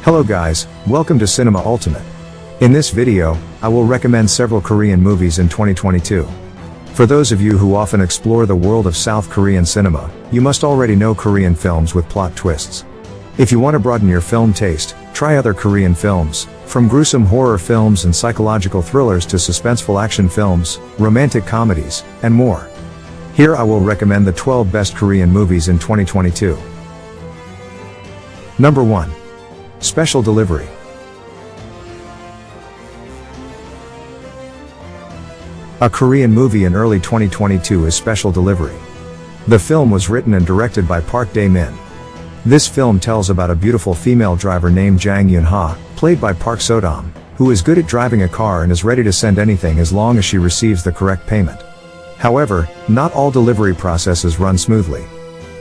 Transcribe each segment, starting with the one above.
Hello guys, welcome to Cinema Ultimate. In this video, I will recommend several Korean movies in 2022. For those of you who often explore the world of South Korean cinema, you must already know Korean films with plot twists. If you want to broaden your film taste, try other Korean films, from gruesome horror films and psychological thrillers to suspenseful action films, romantic comedies, and more. Here I will recommend the 12 best Korean movies in 2022. Number 1. Special Delivery. A Korean movie in early 2022 is Special Delivery. The film was written and directed by Park Dae-min. This film tells about a beautiful female driver named Jang Yoon-ha, played by Park So-dam, who is good at driving a car and is ready to send anything as long as she receives the correct payment. However, not all delivery processes run smoothly.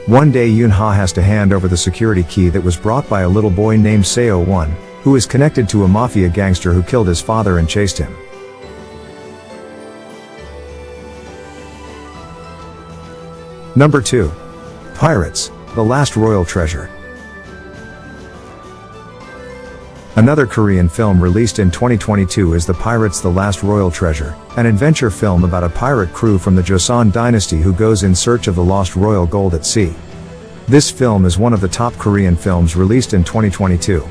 One day Yoon-ha has to hand over the security key that was brought by a little boy named SEOUL, who is connected to a mafia gangster who killed his father and chased him. Number 2. Pirates, The Last Royal Treasure. Another Korean film released in 2022 is The Pirates, The Last Royal Treasure, an adventure film about a pirate crew from the Joseon dynasty who goes in search of the lost royal gold at sea. This film is one of the top Korean films released in 2022.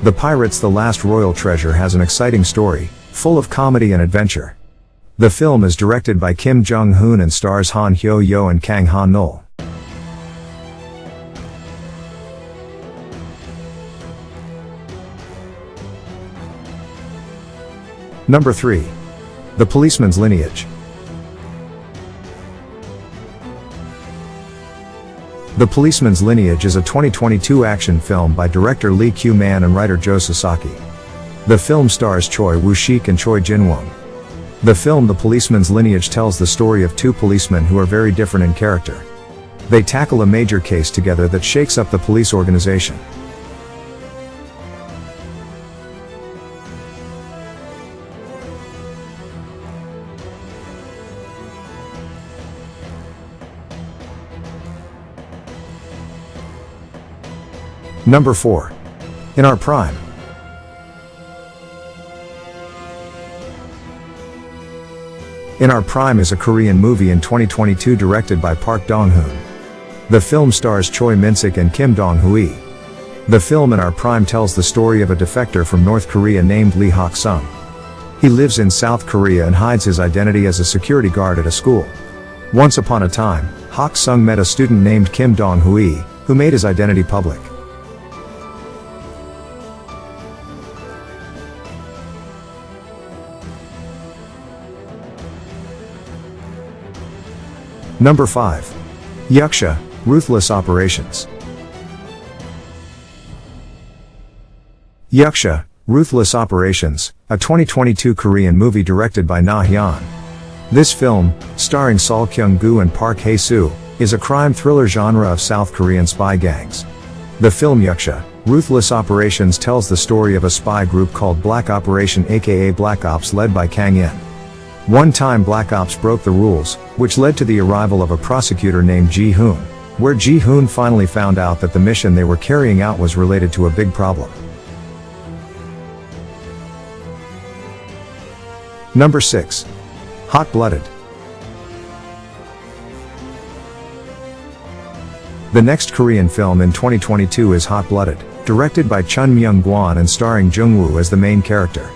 The Pirates, The Last Royal Treasure has an exciting story, full of comedy and adventure. The film is directed by Kim Jong-hoon and stars Han Hyo-yo and Kang Han-nul. Number 3. The Policeman's Lineage. The Policeman's Lineage is a 2022 action film by director Lee Kyu-man and writer Jo Sasaki. The film stars Choi Woo-shik and Choi Jin-won. The film The Policeman's Lineage tells the story of two policemen who are very different in character. They tackle a major case together that shakes up the police organization. Number 4. In Our Prime. In Our Prime is a Korean movie in 2022 directed by Park Dong-hoon. The film stars Choi Min-sik and Kim Dong-hui. The film In Our Prime tells the story of a defector from North Korea named Lee Hak-sung. He lives in South Korea and hides his identity as a security guard at a school. Once upon a time, Hak-sung met a student named Kim Dong-hui, who made his identity public. Number 5. Yuksha, Ruthless Operations. Yuksha, Ruthless Operations, a 2022 Korean movie directed by Na Hyun. This film, starring Sol Kyung-gu and Park Hae-soo, is a crime thriller genre of South Korean spy gangs. The film Yuksha, Ruthless Operations tells the story of a spy group called Black Operation aka Black Ops led by Kang In. One time Black Ops broke the rules, which led to the arrival of a prosecutor named Ji-hoon, where Ji-hoon finally found out that the mission they were carrying out was related to a big problem. Number 6. Hot-Blooded. The next Korean film in 2022 is Hot-Blooded, directed by Chun Myung-gwan and starring Jung-woo as the main character.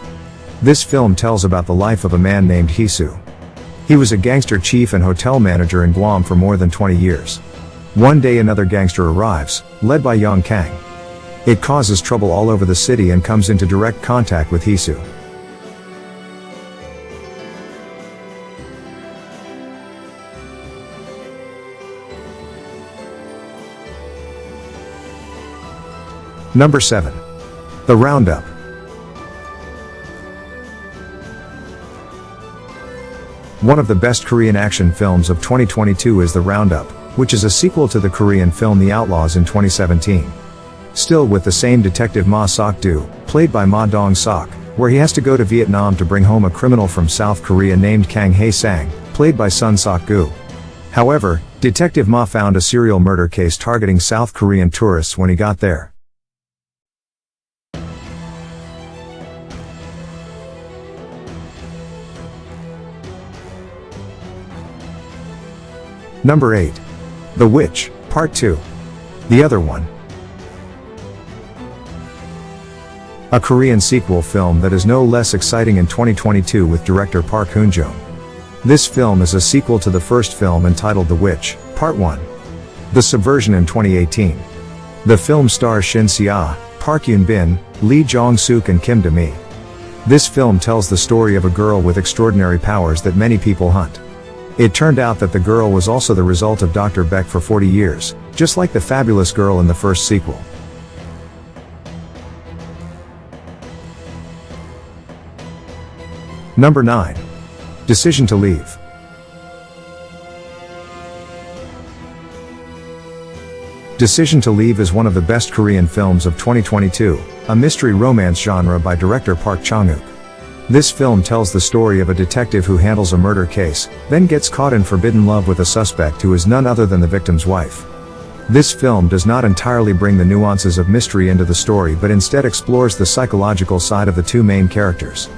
This film tells about the life of a man named Hee-soo. He was a gangster chief and hotel manager in Guam for more than 20 years. One day another gangster arrives, led by Yong Kang. It causes trouble all over the city and comes into direct contact with Hee-soo. Number 7. The Roundup. One of the best Korean action films of 2022 is The Roundup, which is a sequel to the Korean film The Outlaws in 2017. Still with the same detective Ma Sok-do, played by Ma Dong-sok, where he has to go to Vietnam to bring home a criminal from South Korea named Kang Hae-sang, played by Sun Sok-gu. However, Detective Ma found a serial murder case targeting South Korean tourists when he got there. Number 8. The Witch, Part 2. The Other One. A Korean sequel film that is no less exciting in 2022 with director Park Hoon-jung. This film is a sequel to the first film entitled The Witch, Part 1. The Subversion in 2018. The film stars Shin Se-ah, Park Yoon-bin, Lee Jong-suk and Kim Da-mi. This film tells the story of a girl with extraordinary powers that many people hunt. It turned out that the girl was also the result of Dr. Beck for 40 years, just like the fabulous girl in the first sequel. Number 9. Decision to Leave. Decision to Leave is one of the best Korean films of 2022, a mystery romance genre by director Park Chang-wook. This film tells the story of a detective who handles a murder case, then gets caught in forbidden love with a suspect who is none other than the victim's wife. This film does not entirely bring the nuances of mystery into the story but instead explores the psychological side of the two main characters.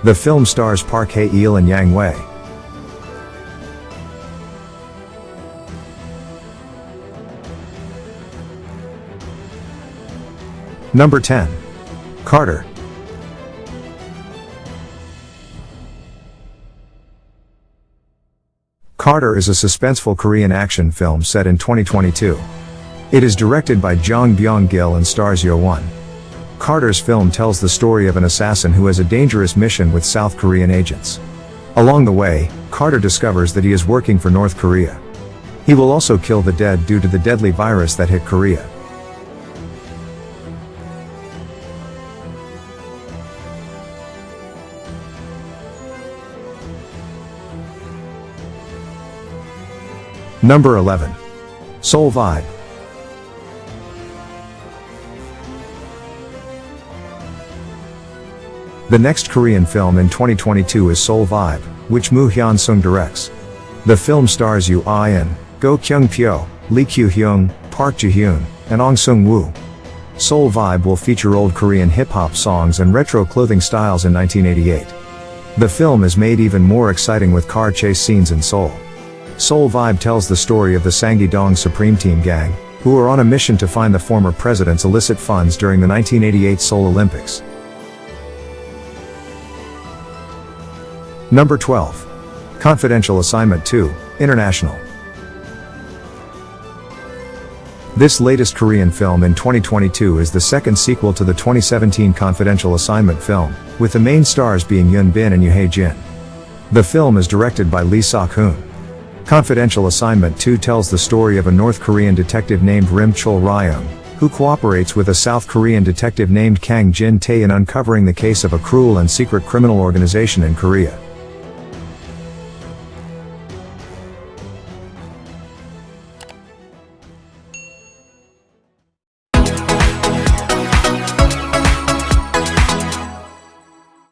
The film stars Park Hae-il and Yang Wei. Number 10. Carter. Carter is a suspenseful Korean action film set in 2022. It is directed by Jong Byung-gil and stars Yo-won. Carter's film tells the story of an assassin who has a dangerous mission with South Korean agents. Along the way, Carter discovers that he is working for North Korea. He will also kill the dead due to the deadly virus that hit Korea. Number 11. SEOUL Vibe. The next Korean film in 2022 is SEOUL Vibe, which Moo Hyun-sung directs. The film stars Yoo Ah-in, Go Kyung-pyo, Lee Kyu-hyung, Park Ji-hyun, and Ong Sung-woo. SEOUL Vibe will feature old Korean hip-hop songs and retro clothing styles in 1988. The film is made even more exciting with car chase scenes in Seoul. SEOUL Vibe tells the story of the Sanggi-dong Supreme Team gang, who are on a mission to find the former president's illicit funds during the 1988 Seoul Olympics. Number 12. Confidential Assignment 2, International. This latest Korean film in 2022 is the second sequel to the 2017 Confidential Assignment film, with the main stars being Yoon Bin and Yoo Hae-jin. The film is directed by Lee Sok-hoon. Confidential Assignment 2 tells the story of a North Korean detective named Rim Chol-ryung, who cooperates with a South Korean detective named Kang Jin-tae in uncovering the case of a cruel and secret criminal organization in Korea.